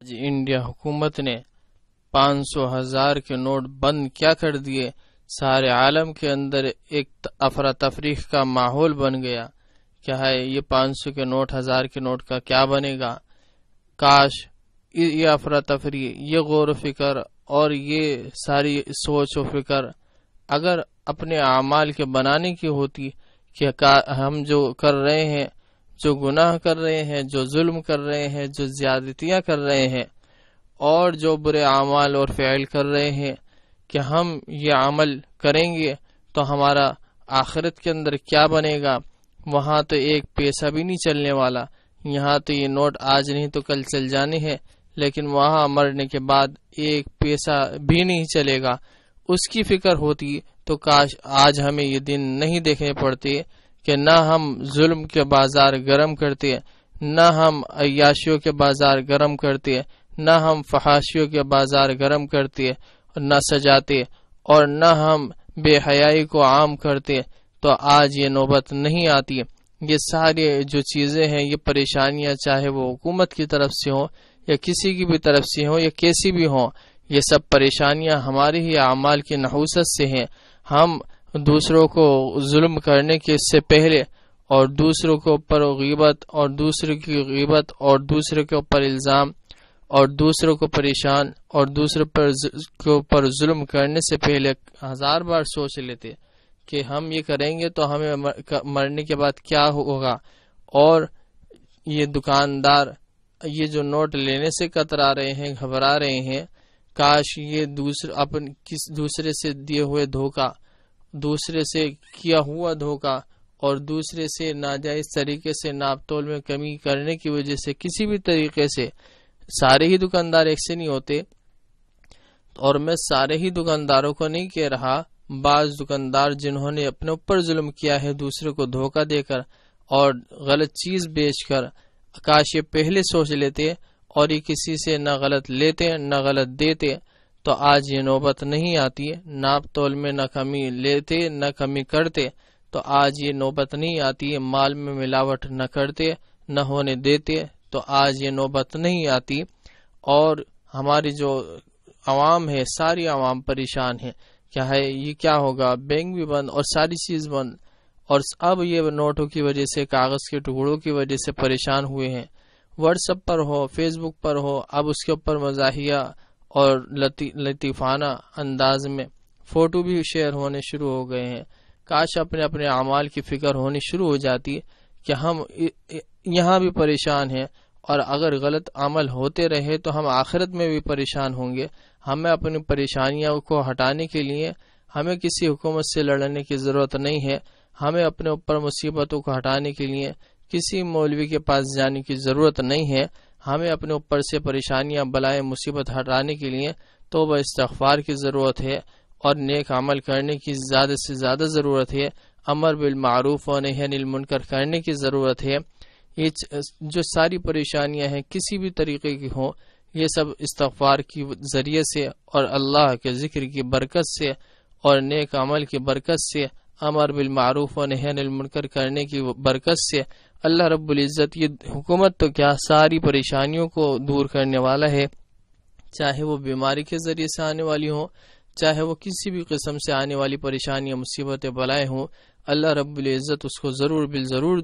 آج انڈیا حکومت نے 500 ہزار کے نوٹ بند کیا کر دیے، سارے عالم کے اندر ایک افراتفری کا ماحول بن گیا۔ کیا ہے یہ 500 کے نوٹ، 1000 کے نوٹ کا کیا بنے گا؟ کاش یہ افراتفری، یہ غور و فکر اور یہ ساری سوچ و فکر اگر اپنے اعمال کے بنانے کی ہوتی کہ ہم جو کر رہے ہیں، جو گناہ کر رہے ہیں، جو ظلم کر رہے ہیں، جو زیادتیاں کر رہے ہیں اور جو برے اعمال اور فعل کر رہے ہیں، کہ ہم یہ عمل کریں گے تو ہمارا آخرت کے اندر کیا بنے گا؟ وہاں تو ایک پیسہ بھی نہیں چلنے والا۔ یہاں تو یہ نوٹ آج نہیں تو کل چل جانے ہیں، لیکن وہاں مرنے کے بعد ایک پیسہ بھی نہیں چلے گا۔ اس کی فکر ہوتی تو کاش آج ہمیں یہ دن نہیں دیکھنے پڑتے کہ نہ ہم ظلم کے بازار گرم کرتے، نہ ہم عیاشیوں کے بازار گرم کرتے، نہ ہم فحاشیوں کے بازار گرم کرتے، نہ سجاتے، اور نہ ہم بے حیائی کو عام کرتے، تو آج یہ نوبت نہیں آتی۔ یہ ساری جو چیزیں ہیں، یہ پریشانیاں، چاہے وہ حکومت کی طرف سے ہوں یا کسی کی بھی طرف سے ہوں یا کیسی بھی ہوں، یہ سب پریشانیاں ہمارے ہی اعمال کی نحوست سے ہیں۔ ہم دوسروں کو ظلم کرنے کے سے پہلے اور دوسروں کے اوپر غیبت اور دوسروں کی غیبت اور دوسروں کے اوپر الزام اور دوسروں کو پریشان اور دوسروں کے اوپر ظلم کرنے سے پہلے 1000 بار سوچ لیتے کہ ہم یہ کریں گے تو ہمیں مرنے کے بعد کیا ہوگا۔ اور یہ دکاندار یہ جو نوٹ لینے سے کترا رہے ہیں، گھبرا رہے ہیں، کاش یہ دوسرے سے دیے ہوئے دھوکہ، دوسرے سے کیا ہوا دھوکہ اور دوسرے سے ناجائز طریقے سے ناپ تول میں کمی کرنے کی وجہ سے کسی بھی طریقے سے، سارے ہی دکاندار ایک سے نہیں ہوتے، اور میں سارے ہی دکانداروں کو نہیں کہہ رہا، بعض دکاندار جنہوں نے اپنے اوپر ظلم کیا ہے دوسرے کو دھوکہ دے کر اور غلط چیز بیچ کر، کاش یہ پہلے سوچ لیتے اور یہ کسی سے نہ غلط لیتے نہ غلط دیتے تو آج یہ نوبت نہیں آتی۔ ناپ تول میں نہ کمی لیتے نہ کمی کرتے تو آج یہ نوبت نہیں آتی۔ مال میں ملاوٹ نہ کرتے نہ ہونے دیتے تو آج یہ نوبت نہیں آتی۔ اور ہماری جو عوام ہے، ساری عوام پریشان ہے، کیا ہے یہ کیا ہوگا؟ بینک بھی بند اور ساری چیز بند، اور اب یہ نوٹوں کی وجہ سے، کاغذ کے ٹکڑوں کی وجہ سے پریشان ہوئے ہیں۔ واٹس ایپ پر ہو، فیس بک پر ہو، اب اس کے اوپر مزاحیہ اور لطیفانہ انداز میں فوٹو بھی شیئر ہونے شروع ہو گئے ہیں۔ کاش اپنے اپنے اعمال کی فکر ہونی شروع ہو جاتی کہ ہم یہاں بھی پریشان ہیں، اور اگر غلط عمل ہوتے رہے تو ہم آخرت میں بھی پریشان ہوں گے۔ ہمیں اپنی پریشانیوں کو ہٹانے کے لیے ہمیں کسی حکومت سے لڑنے کی ضرورت نہیں ہے۔ ہمیں اپنے اوپر مصیبتوں کو ہٹانے کے لیے کسی مولوی کے پاس جانے کی ضرورت نہیں ہے۔ ہمیں اپنے اوپر سے پریشانیاں، بلائیں، مصیبت ہٹانے کے لیے توبہ استغفار کی ضرورت ہے اور نیک عمل کرنے کی زیادہ سے زیادہ ضرورت ہے۔ امر بالمعروف و نہی عن المنکر کرنے کی ضرورت ہے۔ یہ جو ساری پریشانیاں ہیں کسی بھی طریقے کی ہوں، یہ سب استغفار کی ذریعے سے اور اللہ کے ذکر کی برکت سے اور نیک عمل کی برکت سے، امر بالمعروف و نہی عن المنکر کرنے کی برکت سے اللہ رب العزت یہ حکومت تو کیا ساری پریشانیوں کو دور کرنے والا ہے، چاہے وہ بیماری کے ذریعے سے آنے والی ہوں، چاہے وہ کسی بھی قسم سے آنے والی پریشانیاں، مصیبتیں، بلائیں ہوں، اللہ رب العزت اس کو ضرور بالضرور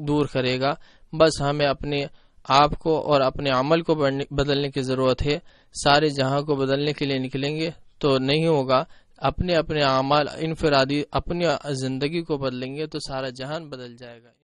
دور کرے گا۔ بس ہمیں اپنے آپ کو اور اپنے عمل کو بدلنے کی ضرورت ہے۔ سارے جہاں کو بدلنے کے لیے نکلیں گے تو نہیں ہوگا۔ اپنے اعمال انفرادی اپنی زندگی کو بدلیں گے تو سارا جہان بدل جائے گا۔